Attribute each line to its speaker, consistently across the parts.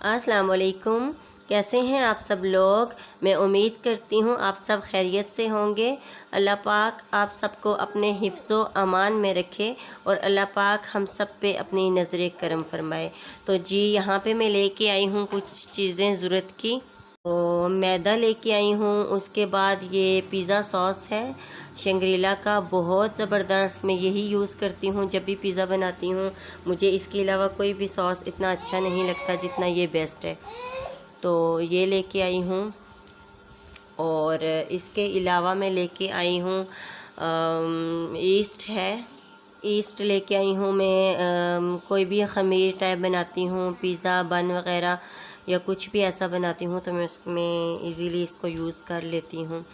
Speaker 1: अस्सलाम वालेकुम। कैसे हैं आप सब लोग। मैं उम्मीद करती हूँ आप सब खैरियत से होंगे। अल्लाह पाक आप सबको अपने हिफ्ज़ो अमान में रखे और अल्लाह पाक हम सब पे अपनी नज़र करम फरमाए। तो जी यहाँ पे मैं लेके आई हूँ कुछ चीज़ें ज़रूरत की। तो मैदा लेके आई हूँ, उसके बाद ये पिज़्ज़ा सॉस है शंग्रीला का, बहुत ज़बरदस्त। मैं यही यूज़ करती हूँ जब भी पिज़्ज़ा बनाती हूँ। मुझे इसके अलावा कोई भी सॉस इतना अच्छा नहीं लगता जितना ये बेस्ट है। तो ये लेके आई हूँ और इसके अलावा मैं लेके आई हूँ ईस्ट है, ईस्ट लेके आई हूँ मैं। कोई भी ख़मीर टाइप बनाती हूँ, पिज़्ज़ा बन वग़ैरह या कुछ भी ऐसा बनाती हूँ तो मैं उसमें इजीली इसको यूज़ कर लेती हूँ।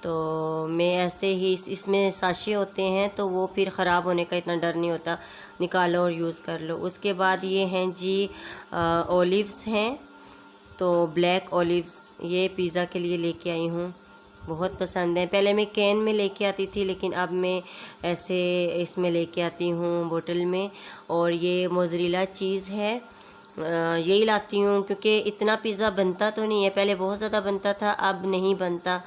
Speaker 1: तो मैं ऐसे ही इसमें साशे होते हैं तो वो फिर ख़राब होने का इतना डर नहीं होता, निकालो और यूज़ कर लो। उसके बाद ये हैं जी ओलिव्स हैं, तो ब्लैक ओलिव्स ये पिज़्ज़ा के लिए लेके आई हूँ, बहुत पसंद है। पहले मैं कैन में लेके आती थी लेकिन अब मैं ऐसे इसमें लेके आती हूँ बोतल में। और ये मोज़रेला चीज़ है, यही लाती हूँ क्योंकि इतना पिज़्ज़ा बनता तो नहीं है, पहले बहुत ज़्यादा बनता था अब नहीं बनता।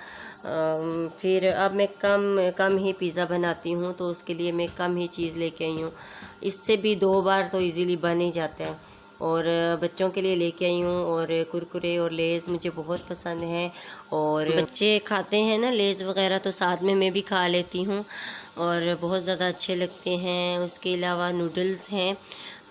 Speaker 1: फिर अब मैं कम कम ही पिज़्ज़ा बनाती हूँ तो उसके लिए मैं कम ही चीज़ लेके आई हूँ। इससे भी 2 बार तो इजीली बन ही जाता है। और बच्चों के लिए लेके आई हूँ। और कुरकुरे और लेज़ मुझे बहुत पसंद हैं और बच्चे खाते हैं ना लेज़ वगैरह, तो साथ में मैं भी खा लेती हूँ और बहुत ज़्यादा अच्छे लगते हैं। उसके अलावा नूडल्स हैं।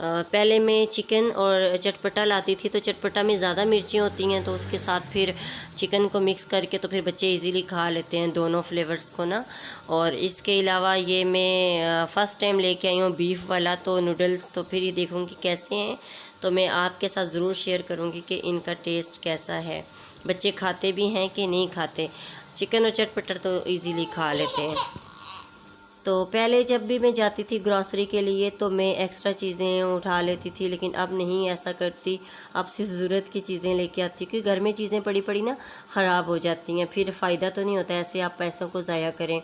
Speaker 1: पहले मैं चिकन और चटपटा लाती थी तो चटपटा में ज़्यादा मिर्ची होती हैं तो उसके साथ फिर चिकन को मिक्स करके तो फिर बच्चे इजीली खा लेते हैं दोनों फ्लेवर्स को ना। और इसके अलावा ये मैं फ़र्स्ट टाइम लेके आई हूँ बीफ वाला, तो नूडल्स तो फिर ये देखूँगी कैसे हैं, तो मैं आपके साथ ज़रूर शेयर करूँगी कि इनका टेस्ट कैसा है, बच्चे खाते भी हैं कि नहीं खाते। चिकन और चटपटा तो इजीली खा लेते हैं। तो पहले जब भी मैं जाती थी ग्रॉसरी के लिए तो मैं एक्स्ट्रा चीज़ें उठा लेती थी, लेकिन अब नहीं ऐसा करती। अब सिर्फ ज़रूरत की चीज़ें लेके आती हूँ क्योंकि घर में चीज़ें पड़ी पड़ी ना ख़राब हो जाती हैं, फिर फ़ायदा तो नहीं होता ऐसे आप पैसों को ज़ाया करें।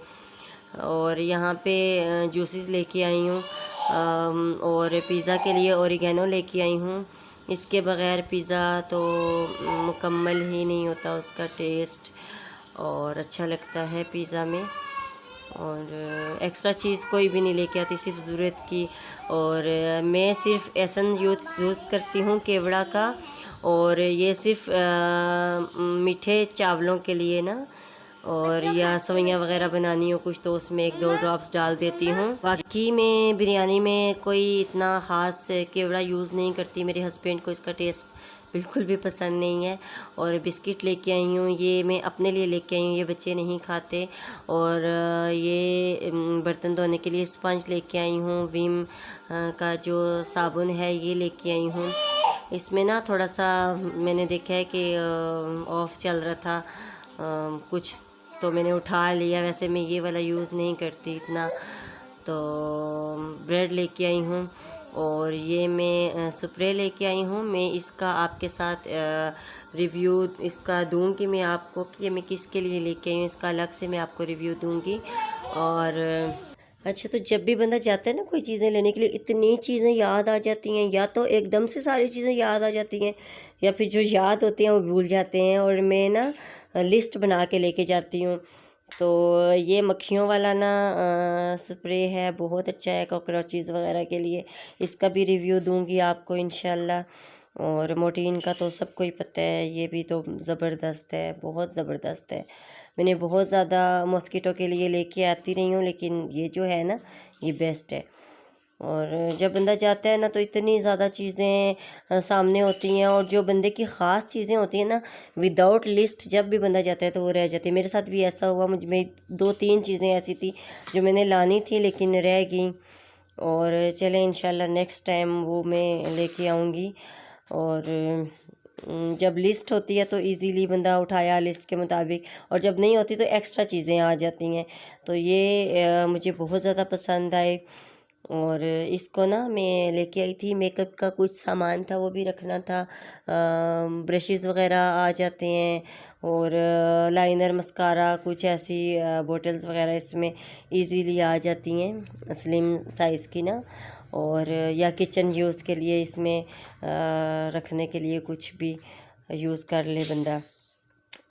Speaker 1: और यहाँ पे जूसेस लेके आई हूँ और पिज़्ज़ा के लिए ओरिगेनो लेके आई हूँ। इसके बग़ैर पिज़्ज़ा तो मुकम्मल ही नहीं होता उसका टेस्ट और अच्छा लगता है पिज़्ज़ा में। और एक्स्ट्रा चीज़ कोई भी नहीं लेके आती, सिर्फ ज़रूरत की। और मैं सिर्फ एसन यूज़ करती हूँ केवड़ा का, और ये सिर्फ मीठे चावलों के लिए ना, और या सवैयाँ वगैरह बनानी हो कुछ तो उसमें 1-2 ड्रॉप्स डाल देती हूँ। बाकी मैं बिरयानी में कोई इतना ख़ास केवड़ा यूज़ नहीं करती, मेरे हस्बैंड को इसका टेस्ट बिल्कुल भी पसंद नहीं है। और बिस्किट लेके आई हूँ, ये मैं अपने लिए लेके आई हूँ, ये बच्चे नहीं खाते। और ये बर्तन धोने के लिए स्पंज लेके आई हूँ, विम का जो साबुन है ये लेके आई हूँ। इसमें ना थोड़ा सा मैंने देखा है कि ऑफ चल रहा था कुछ, तो मैंने उठा लिया। वैसे मैं ये वाला यूज़ नहीं करती इतना। तो ब्रेड लेके आई हूँ और ये मैं स्प्रे लेके आई हूँ। मैं इसका आपके साथ रिव्यू इसका दूँगी मैं आपको कि मैं किसके लिए लेके आई हूँ, इसका अलग से मैं आपको रिव्यू दूँगी। और अच्छा, तो जब भी बंदा जाता है ना कोई चीज़ें लेने के लिए, इतनी चीज़ें याद आ जाती हैं, या तो एकदम से सारी चीज़ें याद आ जाती हैं या फिर जो याद होती हैं वो भूल जाते हैं। और मैं ना लिस्ट बना के लेके जाती हूँ। तो ये मक्खियों वाला ना स्प्रे है, बहुत अच्छा है कॉकरोचेज़ वगैरह के लिए। इसका भी रिव्यू दूंगी आपको इंशाल्लाह। और मोर्टीन का तो सबको ही पता है, ये भी तो ज़बरदस्त है, बहुत ज़बरदस्त है। मैंने बहुत ज़्यादा मॉस्किटो के लिए लेके आती रही हूँ, लेकिन ये जो है ना ये बेस्ट है। और जब बंदा जाता है ना तो इतनी ज़्यादा चीज़ें सामने होती हैं, और जो बंदे की ख़ास चीज़ें होती हैं ना, विदाउट लिस्ट जब भी बंदा जाता है तो वो रह जाती है। मेरे साथ भी ऐसा हुआ, मुझ में 2-3 चीज़ें ऐसी थी जो मैंने लानी थी लेकिन रह गई। और चले इंशाल्लाह नेक्स्ट टाइम वो मैं लेके आऊँगी। और जब लिस्ट होती है तो इजीली बंदा उठाया लिस्ट के मुताबिक, और जब नहीं होती तो एक्स्ट्रा चीज़ें आ जाती हैं। तो ये मुझे बहुत ज़्यादा पसंद आए। और इसको ना मैं लेके आई थी, मेकअप का कुछ सामान था वो भी रखना था। ब्रशेज़ वगैरह आ जाते हैं, और लाइनर मस्कारा कुछ ऐसी बॉटल्स वगैरह इसमें इजीली आ जाती हैं स्लिम साइज़ की ना। और या किचन यूज़ के लिए इसमें रखने के लिए कुछ भी यूज़ कर ले बंदा।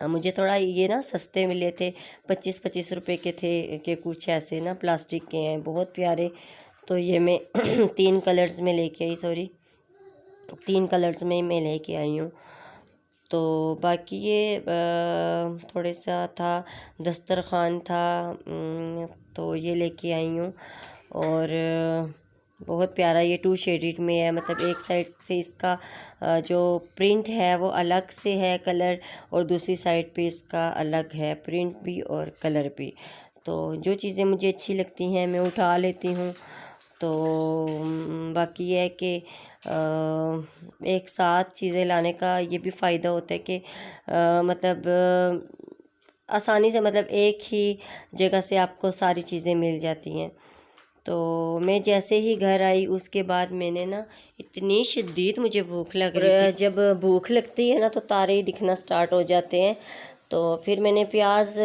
Speaker 1: मुझे थोड़ा ये ना सस्ते मिले थे, 25-25 रुपए के थे कि कुछ ऐसे ना प्लास्टिक के हैं, बहुत प्यारे। तो ये मैं 3 कलर्स में लेके आई, सॉरी 3 कलर्स में मैं लेके आई हूँ। तो बाकी ये थोड़े सा था, दस्तरखान था, तो ये लेके आई हूँ। और बहुत प्यारा ये 2 शेडेड में है, मतलब एक साइड से इसका जो प्रिंट है वो अलग से है कलर, और दूसरी साइड पे इसका अलग है प्रिंट भी और कलर भी। तो जो चीज़ें मुझे अच्छी लगती हैं मैं उठा लेती हूँ। तो बाकी ये है कि एक साथ चीज़ें लाने का ये भी फ़ायदा होता है कि मतलब आसानी से, मतलब एक ही जगह से आपको सारी चीज़ें मिल जाती हैं। तो मैं जैसे ही घर आई उसके बाद मैंने ना, इतनी शदीद मुझे भूख लग रही थी। जब भूख लगती है ना तो तारे ही दिखना स्टार्ट हो जाते हैं। तो फिर मैंने प्याज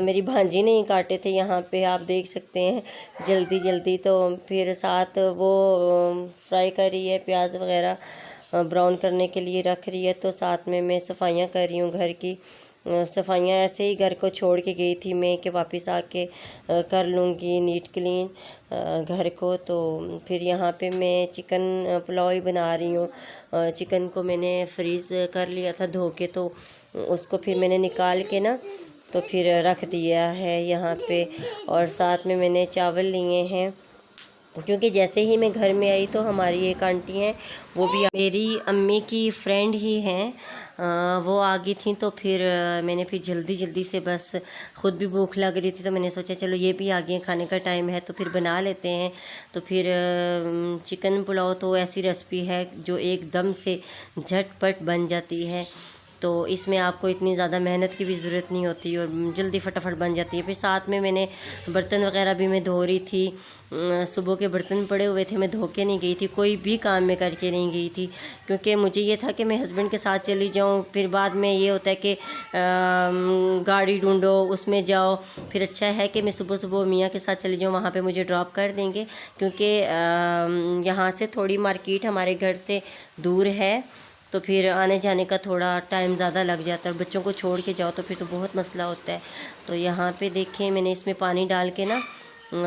Speaker 1: मेरी भांजी ने ही काटे थे, यहाँ पे आप देख सकते हैं, जल्दी जल्दी। तो फिर साथ वो फ्राई कर रही है, प्याज वगैरह ब्राउन करने के लिए रख रही है। तो साथ में मैं सफाइयाँ कर रही हूँ घर की। सफाइयाँ ऐसे ही घर को छोड़ के गई थी मैं कि वापस आके कर लूँगी नीट क्लीन घर को। तो फिर यहाँ पे मैं चिकन पुलाव ही बना रही हूँ। चिकन को मैंने फ्रीज़ कर लिया था धो के, तो उसको फिर मैंने निकाल के ना तो फिर रख दिया है यहाँ पे। और साथ में मैंने चावल लिए हैं, क्योंकि जैसे ही मैं घर में आई तो हमारी एक आंटी हैं, वो भी मेरी अम्मी की फ्रेंड ही हैं, वो आ गई थी। तो फिर मैंने फिर जल्दी जल्दी से, बस ख़ुद भी भूख लग रही थी तो मैंने सोचा चलो ये भी आ गए, खाने का टाइम है तो फिर बना लेते हैं। तो फिर चिकन पुलाव तो ऐसी रेसिपी है जो एकदम से झटपट बन जाती है। तो इसमें आपको इतनी ज़्यादा मेहनत की भी ज़रूरत नहीं होती और जल्दी फटाफट बन जाती है। फिर साथ में मैंने बर्तन वगैरह भी मैं धो रही थी, सुबह के बर्तन पड़े हुए थे, मैं धो के नहीं गई थी, कोई भी काम मैं करके नहीं गई थी, क्योंकि मुझे ये था कि मैं हस्बैंड के साथ चली जाऊँ। फिर बाद में ये होता है कि गाड़ी ढूंढो, उसमें जाओ। फिर अच्छा है कि मैं सुबह सुबह मियाँ के साथ चली जाऊँ, वहाँ पे मुझे ड्रॉप कर देंगे, क्योंकि यहाँ से थोड़ी मार्केट हमारे घर से दूर है। तो फिर आने जाने का थोड़ा टाइम ज़्यादा लग जाता है, और बच्चों को छोड़ के जाओ तो फिर तो बहुत मसला होता है। तो यहाँ पे देखें, मैंने इसमें पानी डाल के ना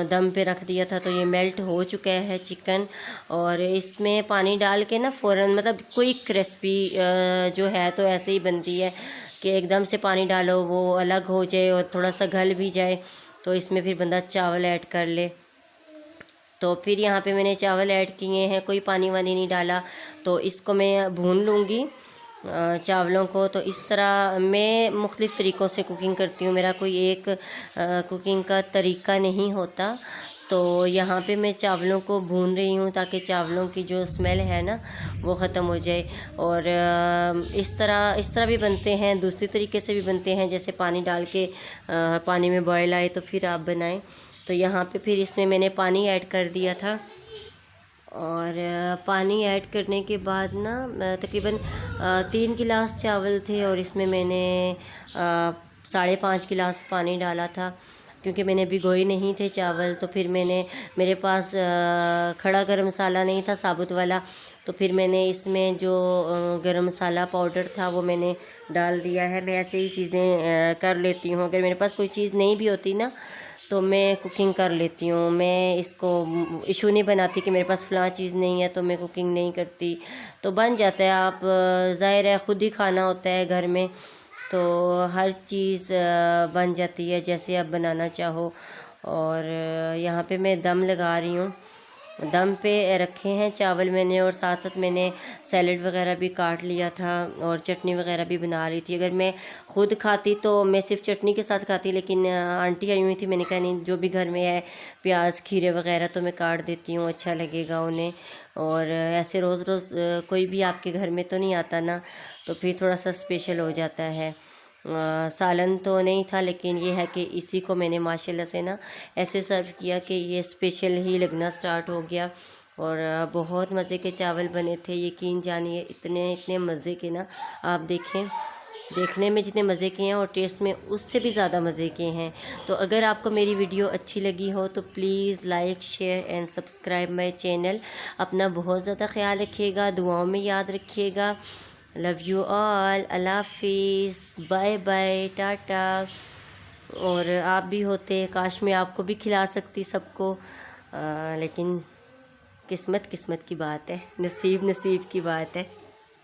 Speaker 1: दम पे रख दिया था, तो ये मेल्ट हो चुका है चिकन। और इसमें पानी डाल के ना फ़ौरन, मतलब क्विक रेसिपी जो है तो ऐसे ही बनती है कि एकदम से पानी डालो वो अलग हो जाए और थोड़ा सा गल भी जाए, तो इसमें फिर बंदा चावल ऐड कर ले। तो फिर यहाँ पे मैंने चावल ऐड किए हैं, कोई पानी वानी नहीं डाला। तो इसको मैं भून लूँगी चावलों को। तो इस तरह मैं मुख्तलिफ़ तरीक़ों से कुकिंग करती हूँ, मेरा कोई एक कुकिंग का तरीका नहीं होता। तो यहाँ पे मैं चावलों को भून रही हूँ ताकि चावलों की जो स्मेल है ना वो ख़त्म हो जाए। और इस तरह भी बनते हैं, दूसरी तरीके से भी बनते हैं, जैसे पानी डाल के पानी में बॉयल आए तो फिर आप बनाएं। तो यहाँ पे फिर इसमें मैंने पानी ऐड कर दिया था, और पानी ऐड करने के बाद ना तकरीबन 3 गिलास चावल थे, और इसमें मैंने 5.5 गिलास पानी डाला था, क्योंकि मैंने भिगोए नहीं थे चावल। तो फिर मेरे पास खड़ा गरम मसाला नहीं था साबुत वाला, तो फिर मैंने इसमें जो गरम मसाला पाउडर था वो मैंने डाल दिया है। मैं ऐसे ही चीज़ें कर लेती हूँ, अगर मेरे पास कोई चीज़ नहीं भी होती ना तो मैं कुकिंग कर लेती हूँ। मैं इसको इशू नहीं बनाती कि मेरे पास फ़लाँ चीज़ नहीं है तो मैं कुकिंग नहीं करती, तो बन जाता है। आप ज़ाहिर है ख़ुद ही खाना होता है घर में, तो हर चीज़ बन जाती है जैसे आप बनाना चाहो। और यहाँ पे मैं दम लगा रही हूँ, दम पे रखे हैं चावल मैंने, और साथ साथ मैंने सैलड वगैरह भी काट लिया था और चटनी वगैरह भी बना रही थी। अगर मैं ख़ुद खाती तो मैं सिर्फ चटनी के साथ खाती, लेकिन आंटी आई हुई थी, मैंने कहा नहीं, जो भी घर में है प्याज खीरे वगैरह तो मैं काट देती हूँ, अच्छा लगेगा उन्हें। और ऐसे रोज़ रोज़ कोई भी आपके घर में तो नहीं आता ना, तो फिर थोड़ा सा स्पेशल हो जाता है। सालन तो नहीं था, लेकिन ये है कि इसी को मैंने माशाल्लाह से ना ऐसे सर्व किया कि ये स्पेशल ही लगना स्टार्ट हो गया। और बहुत मज़े के चावल बने थे, यकीन जानिए, इतने मज़े के ना, आप देखें देखने में जितने मज़े के हैं और टेस्ट में उससे भी ज़्यादा मज़े के हैं। तो अगर आपको मेरी वीडियो अच्छी लगी हो तो please like share and subscribe my channel. अपना बहुत ज़्यादा ख्याल रखिएगा, दुआओं में याद रखिएगा। लव यू ऑल, अल्लाह हाफिज़, बाय बाय, टाटा। और आप भी होते, काश मैं आपको भी खिला सकती सबको, लेकिन किस्मत किस्मत की बात है, नसीब नसीब की बात है।